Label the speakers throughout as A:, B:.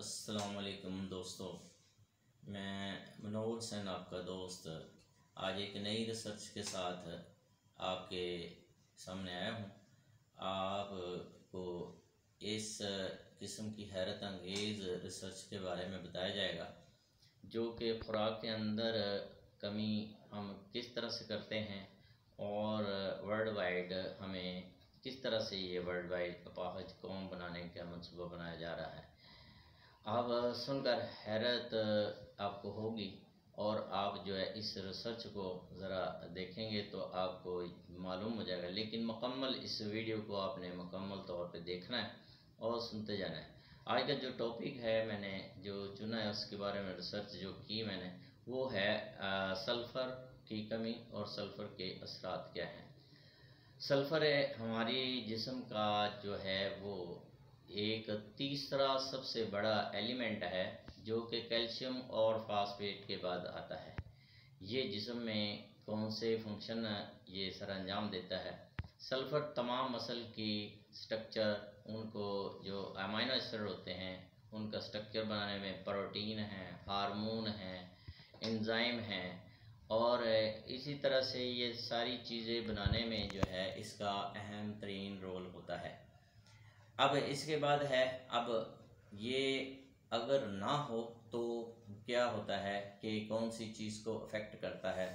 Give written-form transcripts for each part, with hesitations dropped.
A: अस्सलामुअलैकुम दोस्तों, मैं मनोहर हुसैन आपका दोस्त आज एक नई रिसर्च के साथ आपके सामने आया हूँ। आपको इस किस्म की हैरत अंगेज़ रिसर्च के बारे में बताया जाएगा जो कि खुराक के अंदर कमी हम किस तरह से करते हैं और वर्ल्ड वाइड हमें किस तरह से ये वर्ल्ड वाइड अपाहज कौम बनाने का मंसूबा बनाया जा रहा है। आप सुनकर हैरत आपको होगी और आप जो है इस रिसर्च को ज़रा देखेंगे तो आपको मालूम हो जाएगा, लेकिन मुकम्मल इस वीडियो को आपने मुकम्मल तौर पे देखना है और सुनते जाना है। आज का जो टॉपिक है मैंने जो चुना है उसके बारे में रिसर्च जो की मैंने वो है सल्फ़र की कमी और सल्फ़र के असरात क्या हैं। सल्फ़र हमारी जिस्म का जो है वो एक तीसरा सबसे बड़ा एलिमेंट है जो कि कैल्शियम और फास्फेट के बाद आता है। ये जिस्म में कौन से फंक्शन ये सर अंजाम देता है। सल्फ़र तमाम मसल की स्ट्रक्चर उनको जो अमीनो एसिड होते हैं उनका स्ट्रक्चर बनाने में प्रोटीन हैं, हार्मोन हैं, एंजाइम हैं और इसी तरह से ये सारी चीज़ें बनाने में जो है इसका अहम तरीन रोल होता है। अब इसके बाद है, अब ये अगर ना हो तो क्या होता है कि कौन सी चीज़ को अफेक्ट करता है।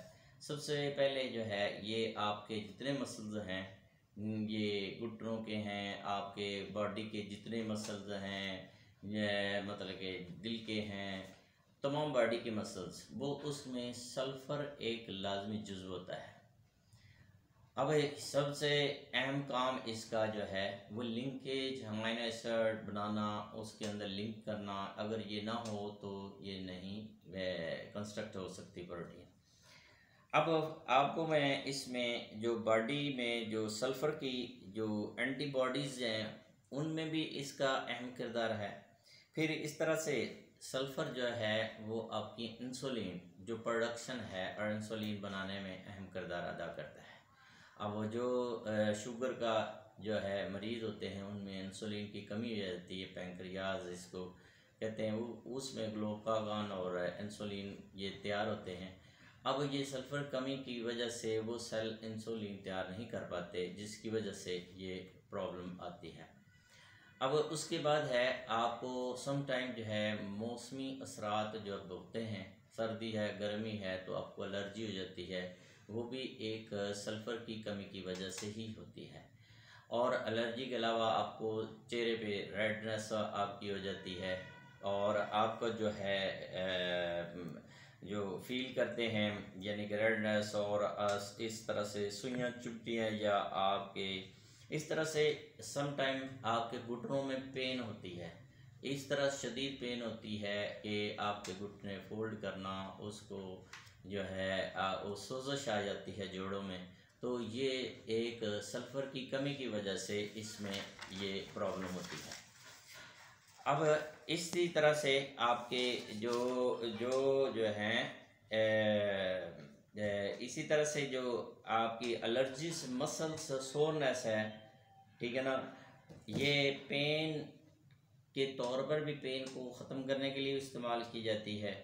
A: सबसे पहले जो है ये आपके जितने मसल्स हैं, ये घुटनों के हैं, आपके बॉडी के जितने मसल्स हैं, ये मतलब कि दिल के हैं, तमाम बॉडी के मसल्स वो उसमें सल्फ़र एक लाजमी जुज़ होता है। अब सबसे अहम काम इसका जो है वो लिंकेज अमीनो एसिड बनाना, उसके अंदर लिंक करना। अगर ये ना हो तो ये नहीं कंस्ट्रक्ट हो सकती प्रोटीन। अब आपको मैं इसमें जो बॉडी में जो सल्फ़र की जो एंटीबॉडीज़ हैं उनमें भी इसका अहम किरदार है। फिर इस तरह से सल्फ़र जो है वो आपकी इंसुलिन जो प्रोडक्शन है और इंसुलिन बनाने में अहम किरदार अदा करता है। अब वो जो शुगर का जो है मरीज़ होते हैं उनमें इंसुलिन की कमी हो जाती है, पैंक्रियाज इसको कहते हैं, वो उसमें ग्लूकागॉन और इंसुलिन ये तैयार होते हैं। अब ये सल्फ़र कमी की वजह से वो सेल इंसुलिन तैयार नहीं कर पाते, जिसकी वजह से ये प्रॉब्लम आती है। अब उसके बाद है आपको सम टाइम जो है मौसमी असरात जो होते हैं, सर्दी है, गर्मी है तो आपको एलर्जी हो जाती है, वो भी एक सल्फ़र की कमी की वजह से ही होती है। और एलर्जी के अलावा आपको चेहरे पे रेडनेस आपकी हो जाती है और आपका जो है जो फील करते हैं यानी कि रेडनेस और इस तरह से सुइयाँ चुभती हैं या आपके इस तरह से सम टाइम आपके घुटनों में पेन होती है, इस तरह शदीद पेन होती है कि आपके घुटने फोल्ड करना उसको जो है वो सोजश आ जाती है जोड़ों में। तो ये एक सल्फ़र की कमी की वजह से इसमें ये प्रॉब्लम होती है। अब इसी तरह से आपके जो जो जो हैं इसी तरह से जो आपकी एलर्जीज मसल्स सोरनेस है, ठीक है ना, ये पेन के तौर पर भी पेन को ख़त्म करने के लिए इस्तेमाल की जाती है।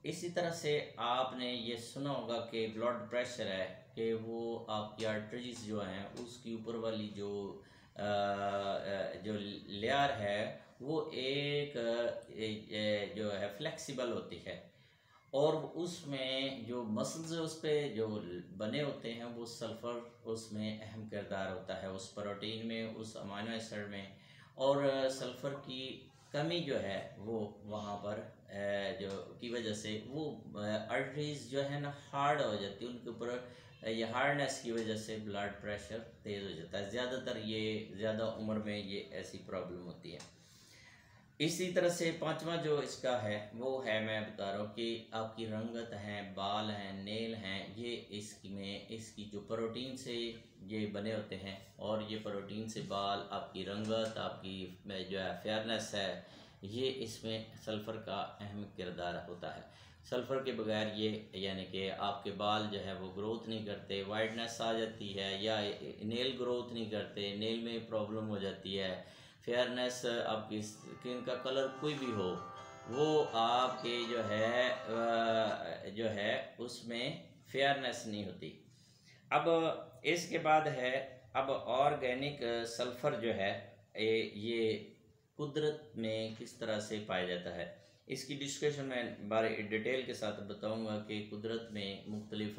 A: इसी तरह से आपने ये सुना होगा कि ब्लड प्रेशर है कि वो आपकी आर्टरीज जो हैं उसकी ऊपर वाली जो लेयर है वो एक जो है फ्लेक्सिबल होती है और उसमें जो मसल्स उस पर जो बने होते हैं वो सल्फ़र उसमें अहम किरदार होता है, उस प्रोटीन में, उस अमीनो एसिड में। और सल्फ़र की कमी जो है वो वहाँ पर जो की वजह से वो आर्टरीज जो है ना हार्ड हो जाती है, उनके ऊपर ये हार्डनेस की वजह से ब्लड प्रेशर तेज़ हो जाता है। ज़्यादातर ये ज़्यादा उम्र में ये ऐसी प्रॉब्लम होती है। इसी तरह से पांचवा जो इसका है वो है, मैं बता रहा हूँ कि आपकी रंगत हैं, बाल हैं, नेल हैं, ये इसकी जो प्रोटीन से ये बने होते हैं और ये प्रोटीन से बाल, आपकी रंगत, आपकी जो है फेयरनेस है, ये इसमें सल्फ़र का अहम किरदार होता है। सल्फ़र के बगैर ये यानी कि आपके बाल जो है वो ग्रोथ नहीं करते, वाइटनेस आ जाती है, या नेल ग्रोथ नहीं करते, नेल में प्रॉब्लम हो जाती है, फेयरनेस, आपकी स्किन का कलर कोई भी हो, वो आपके जो है उसमें फेयरनेस नहीं होती। अब इसके बाद है, अब ऑर्गेनिक सल्फ़र जो है ये कुदरत में किस तरह से पाया जाता है, इसकी डिस्कशन मैं बारे डिटेल के साथ बताऊंगा कि कुदरत में मुख्तलिफ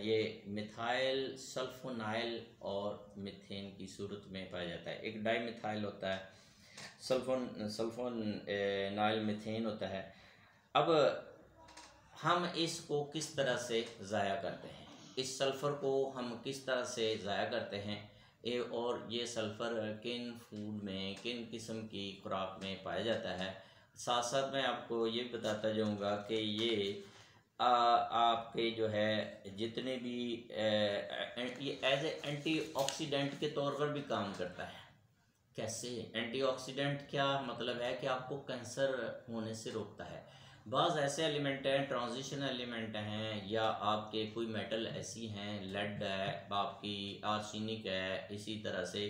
A: ये मिथाइल सल्फोनाइल और मीथेन की सूरत में पाया जाता है। एक डाई मिथाइल होता है, सल्फोनाइल मीथेन होता है। अब हम इसको किस तरह से ज़ाया करते हैं, इस सल्फ़र को हम किस तरह से ज़ाया करते हैं, और ये सल्फ़र किन फूड में, किन किस्म की खुराक में पाया जाता है। साथ साथ मैं आपको ये बताता जाऊंगा कि ये आपके जो है जितने भी ये एज ए एंटीऑक्सीडेंट के तौर पर भी काम करता है। कैसे? एंटीऑक्सीडेंट क्या मतलब है कि आपको कैंसर होने से रोकता है। बाज़ ऐसे एलिमेंट हैं, ट्रांजिशन एलिमेंट हैं, या आपके कोई मेटल ऐसी हैं, लेड है, आपकी आर्सेनिक है, इसी तरह से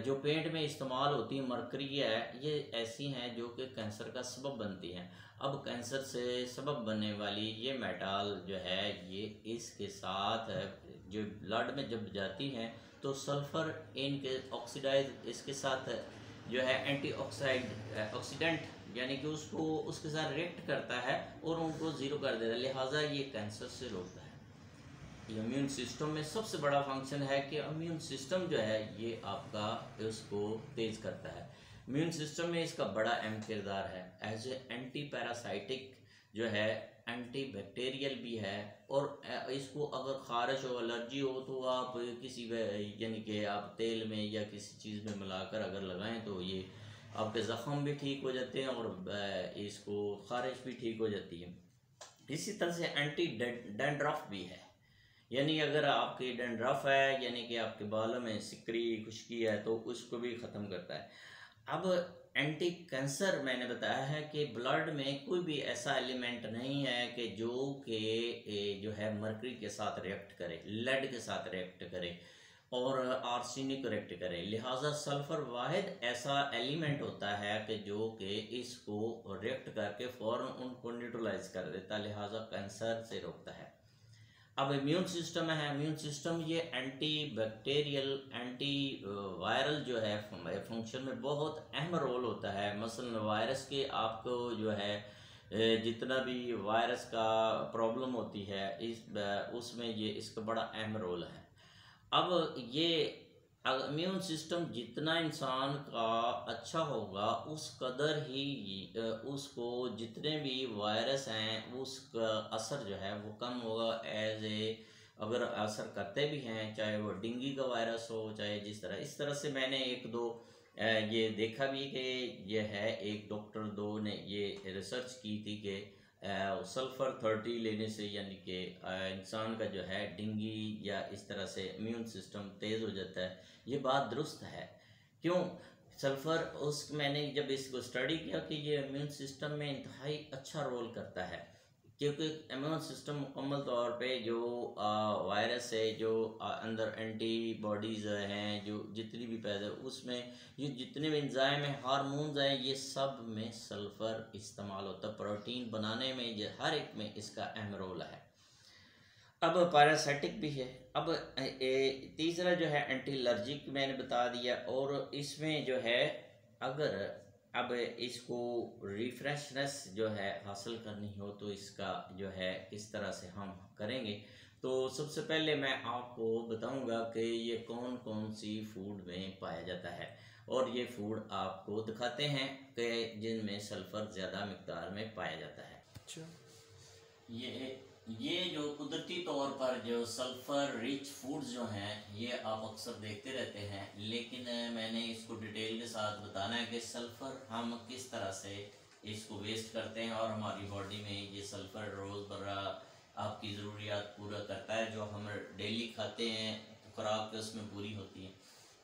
A: जो पेंट में इस्तेमाल होती है, मरकरी है, ये ऐसी हैं जो कि कैंसर का सबब बनती हैं। अब कैंसर से सबब बनने वाली ये मेटल जो है, ये इसके साथ जो ब्लड में जब जाती हैं तो सल्फ़र इनके ऑक्सीडाइज इसके साथ जो है ऑक्सीडेंट यानी कि उसको उसके साथ रिएक्ट करता है और उनको ज़ीरो कर देता है, लिहाजा ये कैंसर से रोकता है। इम्यून सिस्टम में सबसे बड़ा फंक्शन है कि इम्यून सिस्टम जो है ये आपका उसको तेज़ करता है। इम्यून सिस्टम में इसका बड़ा अहम किरदार है। एज ए एंटी पैरासाइटिक जो है, एंटी बैक्टीरियल भी है, और इसको अगर ख़ारिश हो, एलर्जी हो, तो आप किसी यानी कि आप तेल में या किसी चीज़ में मिलाकर अगर लगाएं तो ये आपके ज़ख़म भी ठीक हो जाते हैं और इसको ख़ारिश भी ठीक हो जाती है। इसी तरह से एंटी डैंड्रफ भी है, यानी अगर आपकी डैंड्रफ है यानी कि आपके बालों में सिकरी खुश्की है तो उसको भी ख़त्म करता है। अब एंटी कैंसर मैंने बताया है कि ब्लड में कोई भी ऐसा एलिमेंट नहीं है कि जो है मरकरी के साथ रिएक्ट करे, लेड के साथ रिएक्ट करे और आर्सेनिक रिएक्ट करे। लिहाजा सल्फ़र वाहिद ऐसा एलिमेंट होता है कि जो कि इसको रिएक्ट करके फ़ौरन उनको न्यूट्रलाइज कर देता, लिहाजा कैंसर से रोकता है। अब इम्यून सिस्टम है, इम्यून सिस्टम ये एंटी बैक्टीरियल, एंटी वायरल जो है फंक्शन में बहुत अहम रोल होता है। मसलन वायरस के आपको जो है जितना भी वायरस का प्रॉब्लम होती है उसमें ये इसका बड़ा अहम रोल है। अब ये इम्यून सिस्टम जितना इंसान का अच्छा होगा उस कदर ही उसको जितने भी वायरस हैं उसका असर जो है वो कम होगा। एज ए अगर असर करते भी हैं, चाहे वो डेंगू का वायरस हो, चाहे जिस तरह, इस तरह से मैंने एक दो ये देखा भी कि ये है, एक डॉक्टर दो ने ये रिसर्च की थी कि सल्फ़र 30 लेने से यानी कि इंसान का जो है डेंगू या इस तरह से इम्यून सिस्टम तेज़ हो जाता है। ये बात दुरुस्त है। क्यों? सल्फ़र मैंने जब इसको स्टडी किया कि ये इम्यून सिस्टम में इंतहाई अच्छा रोल करता है, क्योंकि इम्यून सिस्टम मुकम्मल तौर पे जो वायरस है, जो अंदर एंटीबॉडीज़ हैं, जो जितनी भी पैदा उसमें ये जितने भी एंजाइम हैं, हार्मोन्स हैं, ये सब में सल्फ़र इस्तेमाल होता है। प्रोटीन बनाने में ये हर एक में इसका अहम रोल है। अब पैरासाइटिक भी है। अब तीसरा जो है एंटी एलर्जिक मैंने बता दिया, और इसमें जो है अगर अब इसको रिफ्रेशनेस जो है हासिल करनी हो तो इसका जो है किस तरह से हम करेंगे, तो सबसे पहले मैं आपको बताऊंगा कि ये कौन कौन सी फूड में पाया जाता है, और ये फूड आपको दिखाते हैं कि जिनमें सल्फ़र ज़्यादा मिकदार में पाया जाता है। अच्छा, ये जो कुदरती तौर पर जो सल्फ़र रिच फूड्स जो हैं ये आप अक्सर देखते रहते हैं, लेकिन मैंने इसको डिटेल के साथ बताना है कि सल्फ़र हम किस तरह से इसको वेस्ट करते हैं, और हमारी बॉडी में ये सल्फ़र रोज़मर्रा आपकी ज़रूरियात पूरा करता है, जो हम डेली खाते हैं खुराक उसमें पूरी होती है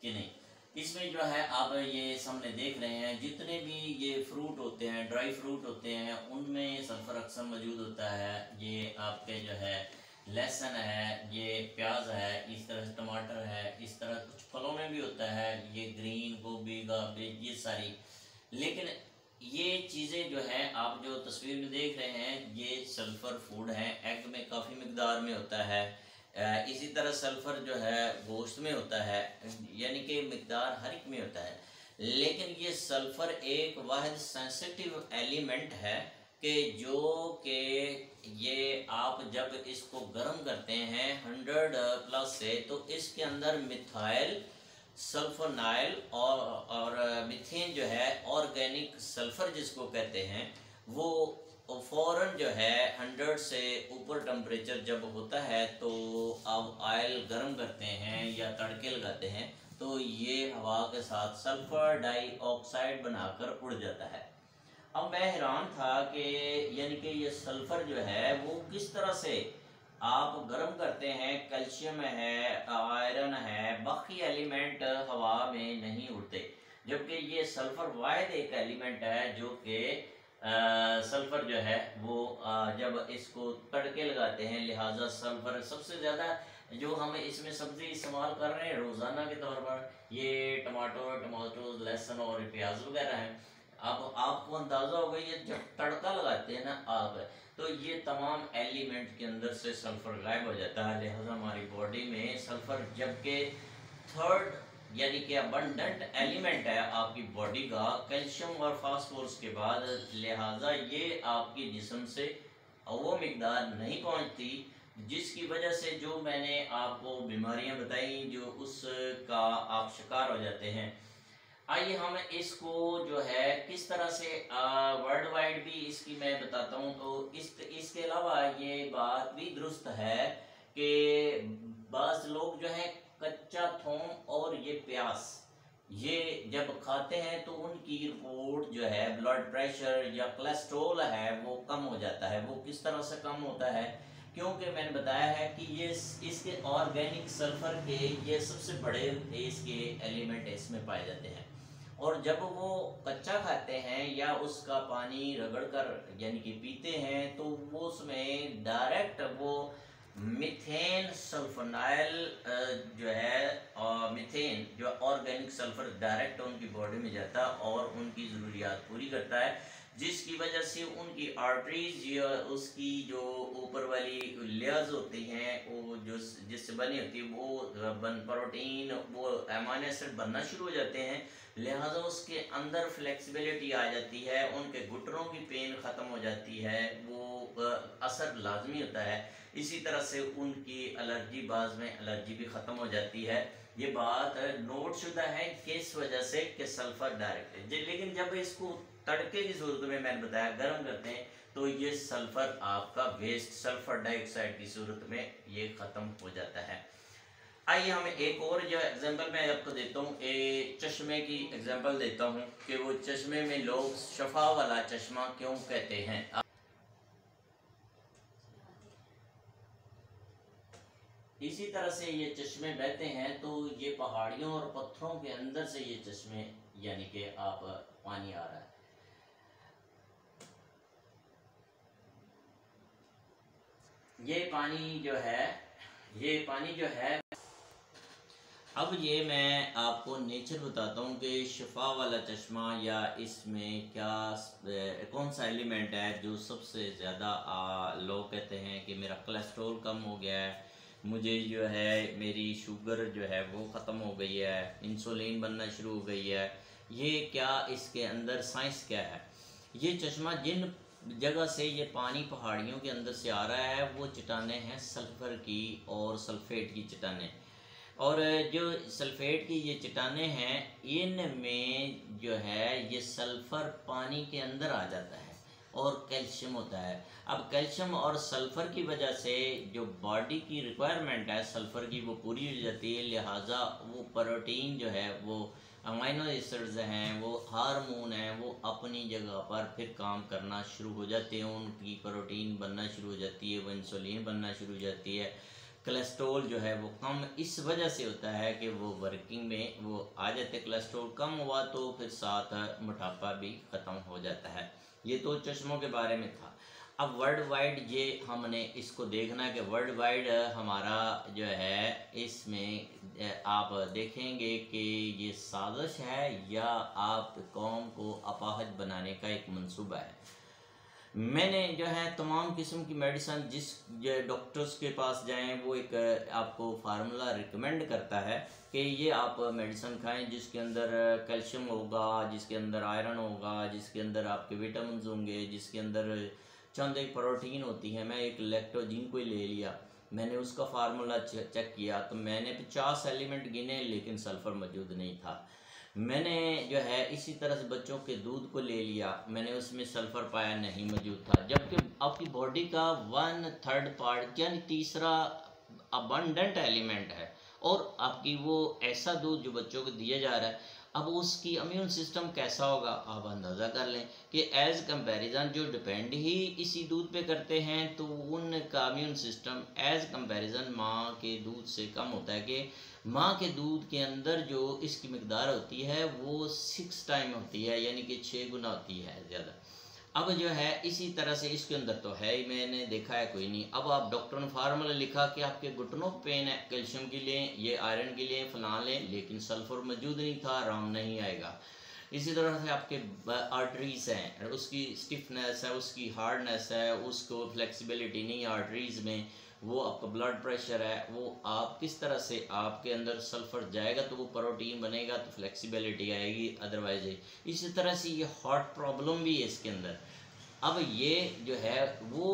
A: कि नहीं। इसमें जो है आप ये सामने देख रहे हैं, जितने भी ये फ्रूट होते हैं, ड्राई फ्रूट होते हैं, उनमें सल्फ़र अक्सर मौजूद होता है। ये आपके जो है लहसुन है, ये प्याज है, इस तरह से टमाटर है, इस तरह कुछ फलों में भी होता है, ये ग्रीन गोभी गार्बेज ये सारी। लेकिन ये चीज़ें जो हैं आप जो तस्वीर में देख रहे हैं ये सल्फ़र फूड हैं। एग में काफ़ी मिकदार में होता है, इसी तरह सल्फ़र जो है गोश्त में होता है, यानी कि मिकदार हर एक में होता है। लेकिन ये सल्फ़र एक वाहिद सेंसिटिव एलिमेंट है कि जो कि ये आप जब इसको गर्म करते हैं 100+ से, तो इसके अंदर मिथाइल सल्फोनाइल और मिथेन जो है ऑर्गेनिक सल्फर जिसको कहते हैं, वो फ़ौरन जो है 100 से ऊपर टेम्परेचर जब होता है तो आप ऑयल गर्म करते हैं या तड़के लगाते हैं तो ये हवा के साथ सल्फर डाइऑक्साइड बनाकर उड़ जाता है। अब मैं हैरान था कि यानी कि ये सल्फर जो है वो किस तरह से आप गर्म करते हैं, कैल्शियम है, आयरन है, बाकी एलिमेंट हवा में नहीं उड़ते, जबकि ये सल्फर वाहिद एक एलिमेंट है जो कि सल्फर जो है वो जब इसको तड़के लगाते हैं, लिहाजा सल्फर सबसे ज़्यादा जो हम इसमें सब्ज़ी इस्तेमाल कर रहे हैं रोज़ाना के तौर पर, ये टमाटो लहसुन और प्याज वगैरह हैं। अब आपको अंदाज़ा होगा ये जब तड़का लगाते हैं ना आप, तो ये तमाम एलिमेंट के अंदर से सल्फ़र गायब हो जाता है। लिहाजा हमारी बॉडी में सल्फ़र जबकि थर्ड यानी कि अबंडेंट एलिमेंट है आपकी बॉडी का कैल्शियम और फास्फोरस के बाद, लिहाजा ये आपकी जिस्म से वो मिकदार नहीं पहुंचती जिसकी वजह से जो मैंने आपको बीमारियां बताई जो उसका आप शिकार हो जाते हैं। आइए हम इसको जो है किस तरह से वर्ल्ड वाइड भी इसकी मैं बताता हूँ। तो इसके अलावा ये बात भी दुरुस्त है कि बाज़ लोग जो है कच्चा थूम और ये प्याज ये जब खाते हैं तो उनकी रिपोर्ट जो है ब्लड प्रेशर या कोलेस्ट्रॉल है वो कम हो जाता है। वो किस तरह से कम होता है, क्योंकि मैंने बताया है कि ये इसके ऑर्गेनिक सल्फर के ये सबसे बड़े इसके एलिमेंट इसमें पाए जाते हैं, और जब वो कच्चा खाते हैं या उसका पानी रगड़ कर यानी कि पीते हैं तो वो उसमें डायरेक्ट वो मिथेन सल्फोनाइल जो है और मिथेन जो ऑर्गेनिक सल्फर डायरेक्ट उनकी बॉडी में जाता है और उनकी ज़रूरियात पूरी करता है, जिसकी वजह से उनकी आर्टरीज या उसकी जो ऊपर वाली लेयर्स होती हैं वो जो जिससे बनी होती है वो प्रोटीन वो अमीनो एसिड बनना शुरू हो जाते हैं। लिहाजा उसके अंदर फ्लेक्सिबिलिटी आ जाती है, उनके घुटनों की पेन ख़त्म हो जाती है, वो असर लाजमी होता है। इसी तरह से उनकी एलर्जी बाज में एलर्जी भी ख़त्म हो जाती है। ये बात नोट शुदा है किस वजह से कि सल्फ़र डायरेक्ट है, लेकिन जब इसको तड़के की सूरत में मैंने बताया गर्म करते हैं तो ये सल्फ़र आपका वेस्ट सल्फ़र डाइऑक्साइड की सूरत में ये ख़त्म हो जाता है। आइए हम एक और जो एग्जांपल मैं आपको देता हूँ, एक चश्मे की एग्जांपल देता हूँ कि वो चश्मे में लोग शफा वाला चश्मा क्यों कहते हैं। इसी तरह से ये चश्मे बहते हैं तो ये पहाड़ियों और पत्थरों के अंदर से ये चश्मे यानी कि आप पानी आ रहा है। ये पानी जो है अब ये मैं आपको नेचर बताता हूँ कि शफा वाला चश्मा या इसमें क्या कौन सा एलिमेंट है जो सबसे ज़्यादा लोग कहते हैं कि मेरा कोलेस्ट्रॉल कम हो गया है, मुझे जो है मेरी शुगर जो है वो ख़त्म हो गई है, इंसुलिन बनना शुरू हो गई है। ये क्या इसके अंदर साइंस क्या है। ये चश्मा जिन जगह से ये पानी पहाड़ियों के अंदर से आ रहा है वो चट्टानें हैं सल्फ़र की और सल्फ़ेट की चट्टानें, और जो सल्फ़ेट की ये चट्टानें हैं इनमें जो है ये सल्फ़र पानी के अंदर आ जाता है और कैल्शियम होता है। अब कैल्शियम और सल्फ़र की वजह से जो बॉडी की रिक्वायरमेंट है सल्फ़र की वो पूरी हो जाती है, लिहाजा वो प्रोटीन जो है वो अमीनो एसिड्स हैं वो हार्मोन हैं वो अपनी जगह पर फिर काम करना शुरू हो जाते हैं, उनकी प्रोटीन बनना शुरू हो जाती है, वो इंसुलिन बनना शुरू हो जाती है। कोलेस्ट्रॉल जो है वो कम इस वजह से होता है कि वो वर्किंग में वो आ जाते, कोलेस्ट्रॉल कम हुआ तो फिर साथ मोटापा भी ख़त्म हो जाता है। ये तो चश्मों के बारे में था। अब वर्ल्ड वाइड ये हमने इसको देखना है कि वर्ल्ड वाइड हमारा जो है इसमें आप देखेंगे कि ये साजिश है या आप कौम को अपाहज बनाने का एक मंसूबा है। मैंने जो है तमाम किस्म की मेडिसन, जिस जो डॉक्टर्स के पास जाएं वो एक आपको फार्मूला रिकमेंड करता है कि ये आप मेडिसन खाएं जिसके अंदर कैल्शियम होगा, जिसके अंदर आयरन होगा, जिसके अंदर आपके विटामिन होंगे, जिसके अंदर चंद एक प्रोटीन होती है। मैं एक लैक्टोजिन को ही ले लिया, मैंने उसका फार्मूला चेक किया तो मैंने 50 एलिमेंट गिने लेकिन सल्फ़र मौजूद नहीं था। मैंने जो है इसी तरह से बच्चों के दूध को ले लिया, मैंने उसमें सल्फ़र पाया, नहीं मौजूद था। जबकि आपकी बॉडी का 1/3 पार्ट यानी तीसरा अबंडेंट एलिमेंट है और आपकी वो ऐसा दूध जो बच्चों को दिया जा रहा है, अब उसकी इम्यून सिस्टम कैसा होगा आप अंदाज़ा कर लें कि एज़ कंपैरिजन जो डिपेंड ही इसी दूध पे करते हैं तो उनका इम्यून सिस्टम एज़ कंपैरिजन माँ के दूध से कम होता है। कि माँ के दूध के अंदर जो इसकी मकदार होती है वो 6 टाइम होती है, यानी कि 6 गुना होती है ज़्यादा। अब जो है इसी तरह से इसके अंदर तो है ही, मैंने देखा है कोई नहीं। अब आप डॉक्टर ने फार्मूला लिखा कि आपके घुटनों पेन है, कैल्शियम के लिए, ये आयरन के लिए फलां लें, लेकिन सल्फर मौजूद नहीं था, आराम नहीं आएगा। इसी तरह से आपके आर्टरीज़ हैं, उसकी स्टिफनेस है, उसकी हार्डनेस है, उसको फ्लेक्सिबिलिटी नहीं आर्टरीज़ में, वो आपका ब्लड प्रेशर है, वो आप किस तरह से आपके अंदर सल्फ़र जाएगा तो वो प्रोटीन बनेगा तो फ्लेक्सिबिलिटी आएगी, अदरवाइज। इसी तरह से ये हार्ट प्रॉब्लम भी है इसके अंदर। अब ये जो है वो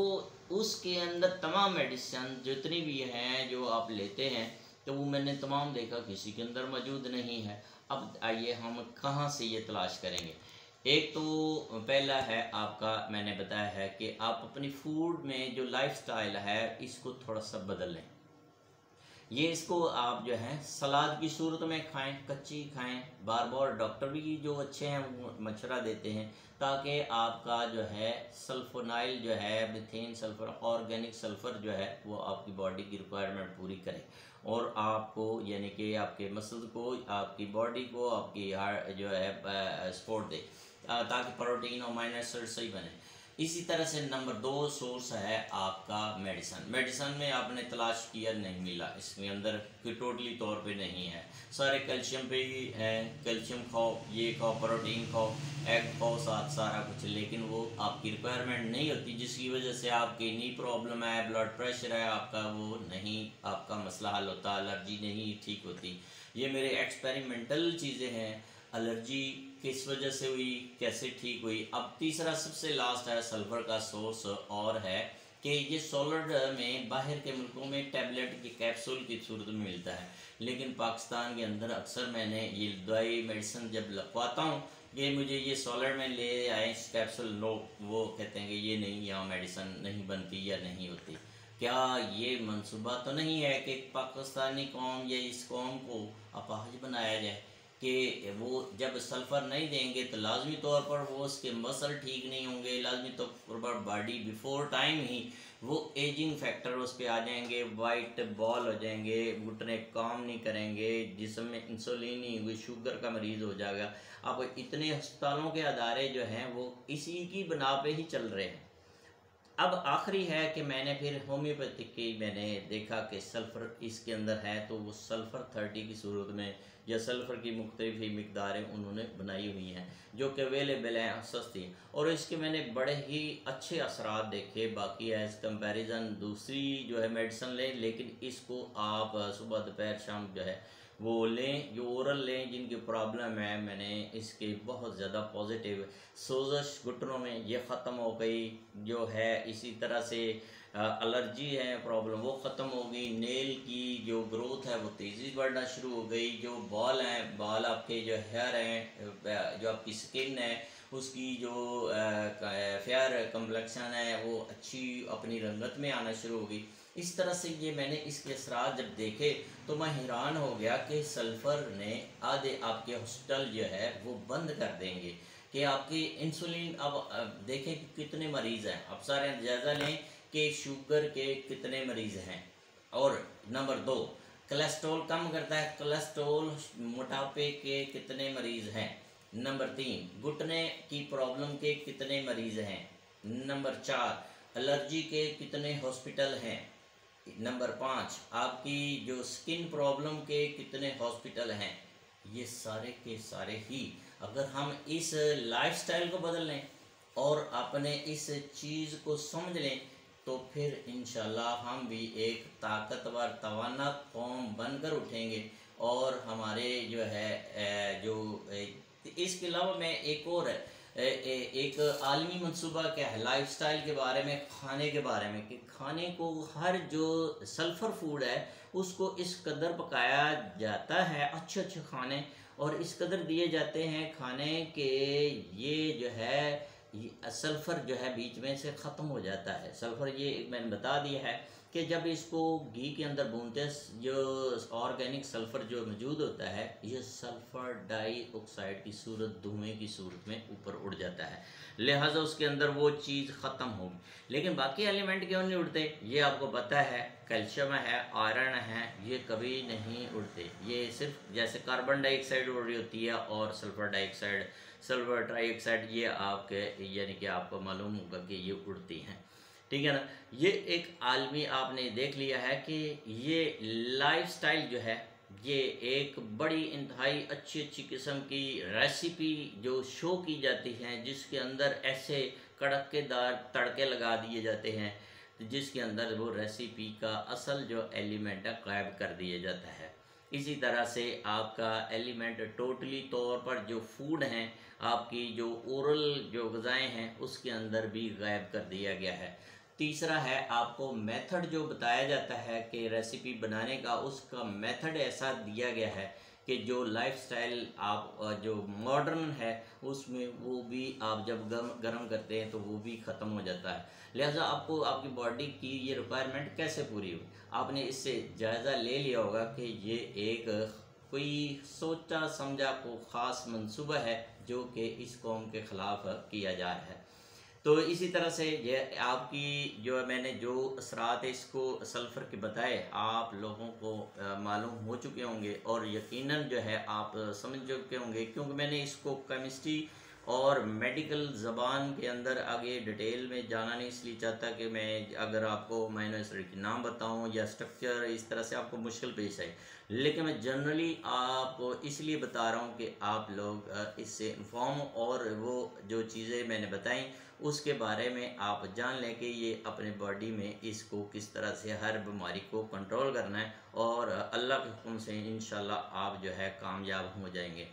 A: उसके अंदर तमाम मेडिसिन जितनी भी हैं जो आप लेते हैं तो वो मैंने तमाम देखा किसी के अंदर मौजूद नहीं है। अब आइए हम कहाँ से ये तलाश करेंगे। एक तो पहला है आपका, मैंने बताया है कि आप अपनी फूड में जो लाइफस्टाइल है इसको थोड़ा सा बदल लें। ये इसको आप जो है सलाद की सूरत में खाएं, कच्ची खाएं। बार बार डॉक्टर भी जो अच्छे हैं वो मशवरा देते हैं ताकि आपका जो है सल्फोनाइल जो है मीथेन सल्फ़र, ऑर्गेनिक सल्फ़र जो है वो आपकी बॉडी की रिक्वायरमेंट पूरी करे और आपको यानी कि आपके मसल्स को, आपकी बॉडी को, आपकी हार्ट जो है सपोर्ट दे ताकि प्रोटीन और अमीनो एसिड सही बने। इसी तरह से नंबर 2 सोर्स है आपका मेडिसन। मेडिसन में आपने तलाश किया, नहीं मिला, इसके अंदर कोई टोटली तौर पे नहीं है, सारे कैल्शियम पे ही है। कैल्शियम खाओ, ये खाओ, प्रोटीन खाओ, एग खाओ, साथ सारा कुछ, लेकिन वो आपकी रिक्वायरमेंट नहीं होती जिसकी वजह से आपकी नी प्रॉब्लम है, ब्लड प्रेशर है आपका, वो नहीं आपका मसला हल होता, एलर्जी नहीं ठीक होती। ये मेरे एक्सपेरिमेंटल चीज़ें हैं। एलर्जी किस वजह से हुई, कैसे ठीक हुई। अब तीसरा सबसे लास्ट है सल्फ़र का सोर्स और है कि ये सॉलिड में बाहर के मुल्कों में टैबलेट की कैप्सूल की सूरत में मिलता है, लेकिन पाकिस्तान के अंदर अक्सर मैंने ये दवाई मेडिसिन जब लगवाता हूँ ये मुझे ये सॉलिड में ले आए कैप्सूल, नो, वो कहते हैं कि ये नहीं, यहाँ मेडिसिन नहीं बनती या नहीं होती। क्या ये मंसूबा तो नहीं है कि पाकिस्तानी कौम या इस कौम को अपाहज बनाया जाए कि वो जब सल्फ़र नहीं देंगे तो लाजमी तौर पर वो उसके मसल ठीक नहीं होंगे, लाजमी तौर पर बॉडी बिफोर टाइम ही वो एजिंग फैक्टर उस पर आ जाएंगे, वाइट बॉल हो जाएंगे, घुटने काम नहीं करेंगे, जिसम में इंसुलिन नहीं हुई, शुगर का मरीज़ हो जाएगा। अब इतने अस्पतालों के अदारे जो हैं वो इसी की बना पे ही चल रहे हैं। अब आखिरी है कि मैंने फिर होम्योपैथिक की मैंने देखा कि सल्फ़र इसके अंदर है तो वो सल्फ़र 30 की सूरत में या सल्फ़र की मुख्तलिफ ही मकदारें उन्होंने बनाई हुई हैं जो कि अवेलेबल हैं, सस्ती, और इसके मैंने बड़े ही अच्छे असरात देखे। बाकी एज़ कंपैरिजन दूसरी जो है मेडिसिन लें, लेकिन इसको आप सुबह दोपहर शाम जो है वो लें, जो ओरल लें जिनकी प्रॉब्लम है। मैंने इसके बहुत ज़्यादा पॉजिटिव, सोजश घुटनों में ये ख़त्म हो गई जो है, इसी तरह से एलर्जी है प्रॉब्लम वो ख़त्म हो गई, नेल की जो ग्रोथ है वो तेज़ी बढ़ना शुरू हो गई, जो बाल हैं, बाल आपके जो हेयर हैं, जो आपकी स्किन है उसकी जो फेयर कम्प्लेक्शन है वो अच्छी अपनी रंगत में आना शुरू हो गई। इस तरह से ये मैंने इसके असरात जब देखे तो मैं हैरान हो गया कि सल्फ़र ने आधे आपके हॉस्पिटल जो है वो बंद कर देंगे कि आपकी इंसुलिन। अब देखें कि कितने मरीज़ हैं, अब सारे जायज़ा लें कि शुगर के कितने मरीज़ हैं। और नंबर 2 कोलेस्ट्रॉल कम करता है, कोलेस्ट्रॉल मोटापे के कितने मरीज़ हैं। नंबर 3, घुटने की प्रॉब्लम के कितने मरीज़ हैं। नंबर 4, एलर्जी के कितने हॉस्पिटल हैं। नंबर 5, आपकी जो स्किन प्रॉब्लम के कितने हॉस्पिटल हैं। ये सारे के सारे ही अगर हम इस लाइफस्टाइल को बदल लें और अपने इस चीज़ को समझ लें तो फिर इंशाल्लाह हम भी एक ताकतवर तवाना कौम बनकर उठेंगे। और हमारे जो है इसके अलावा मैं एक और एक आलमी मंसूबा क्या है लाइफस्टाइल के बारे में, खाने के बारे में, कि खाने को हर जो सल्फ़र फूड है उसको इस कदर पकाया जाता है, अच्छे अच्छे खाने और इस कदर दिए जाते हैं खाने के ये जो है सल्फ़र जो है बीच में से ख़त्म हो जाता है। सल्फ़र ये मैंने बता दिया है कि जब इसको घी के अंदर भूनते हैं जो ऑर्गेनिक सल्फ़र जो मौजूद होता है ये सल्फ़र डाइऑक्साइड की सूरत, धुएं की सूरत में ऊपर उड़ जाता है, लिहाजा उसके अंदर वो चीज़ ख़त्म होगी। लेकिन बाकी एलिमेंट क्यों नहीं उड़ते ये आपको पता है, कैल्शियम है, आयरन है, ये कभी नहीं उड़ते। ये सिर्फ जैसे कार्बन डाइऑक्साइड उड़ रही होती है और सल्फ़र डाइऑक्साइड, सल्फ़र ट्राइऑक्साइड ये आपके यानी कि आपको मालूम होगा कि ये उड़ती हैं, ठीक है ना। ये एक आलमी आपने देख लिया है कि ये लाइफस्टाइल जो है ये एक बड़ी इंतहाई अच्छी अच्छी किस्म की रेसिपी जो शो की जाती हैं जिसके अंदर ऐसे कड़केदार तड़के लगा दिए जाते हैं जिसके अंदर वो रेसिपी का असल जो एलिमेंट है गायब कर दिया जाता है। इसी तरह से आपका एलिमेंट टोटली तौर पर जो फूड हैं आपकी जो ओरल जो ग़िज़ाएँ हैं उसके अंदर भी गायब कर दिया गया है। तीसरा है आपको मेथड जो बताया जाता है कि रेसिपी बनाने का, उसका मेथड ऐसा दिया गया है कि जो लाइफस्टाइल आप जो मॉडर्न है उसमें वो भी आप जब गर्म करते हैं तो वो भी ख़त्म हो जाता है। लिहाजा आपको आपकी बॉडी की ये रिक्वायरमेंट कैसे पूरी हुई, आपने इससे जायज़ा ले लिया होगा कि ये एक कोई सोचा समझा को ख़ास मंसूबा है जो कि इस कौम के ख़िलाफ़ किया जा रहा है। तो इसी तरह से ये आपकी जो मैंने जो असरात इसको सल्फ़र के बताए आप लोगों को मालूम हो चुके होंगे और यकीनन जो है आप समझ चुके होंगे क्योंकि मैंने इसको केमिस्ट्री और मेडिकल ज़बान के अंदर आगे डिटेल में जाना नहीं इसलिए चाहता कि मैं अगर आपको अमीनो एसिड के नाम बताऊं या स्ट्रक्चर इस तरह से आपको मुश्किल पेश आए, लेकिन मैं जनरली आपको इसलिए बता रहा हूं कि आप लोग इससे इन्फॉर्म और वो जो चीज़ें मैंने बताई उसके बारे में आप जान लें कि ये अपने बॉडी में इसको किस तरह से हर बीमारी को कंट्रोल करना है और अल्लाह के हुक्म से इंशाल्लाह आप जो है कामयाब हो जाएंगे।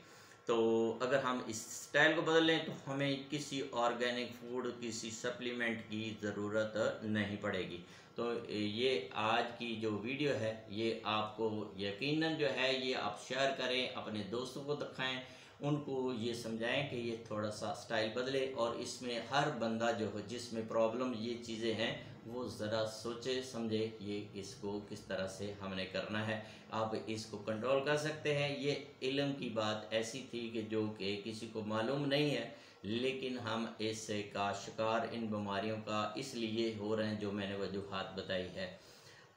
A: तो अगर हम इस स्टाइल को बदल लें तो हमें किसी ऑर्गेनिक फूड, किसी सप्लीमेंट की ज़रूरत नहीं पड़ेगी। तो ये आज की जो वीडियो है ये आपको यकीनन जो है ये आप शेयर करें, अपने दोस्तों को दिखाएं, उनको ये समझाएं कि ये थोड़ा सा स्टाइल बदले और इसमें हर बंदा जो हो जिसमें प्रॉब्लम ये चीज़ें हैं वो ज़रा सोचे समझे ये इसको किस तरह से हमने करना है, आप इसको कंट्रोल कर सकते हैं। ये इल्म की बात ऐसी थी कि जो कि किसी को मालूम नहीं है लेकिन हम इससे का शिकार इन बीमारियों का इसलिए हो रहे हैं जो मैंने वजूहात बताई है।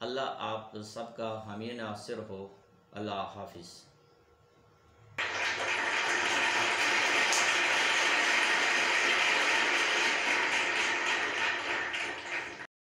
A: अल्लाह आप सबका हामी नासिर हो। अल्लाह हाफिज़।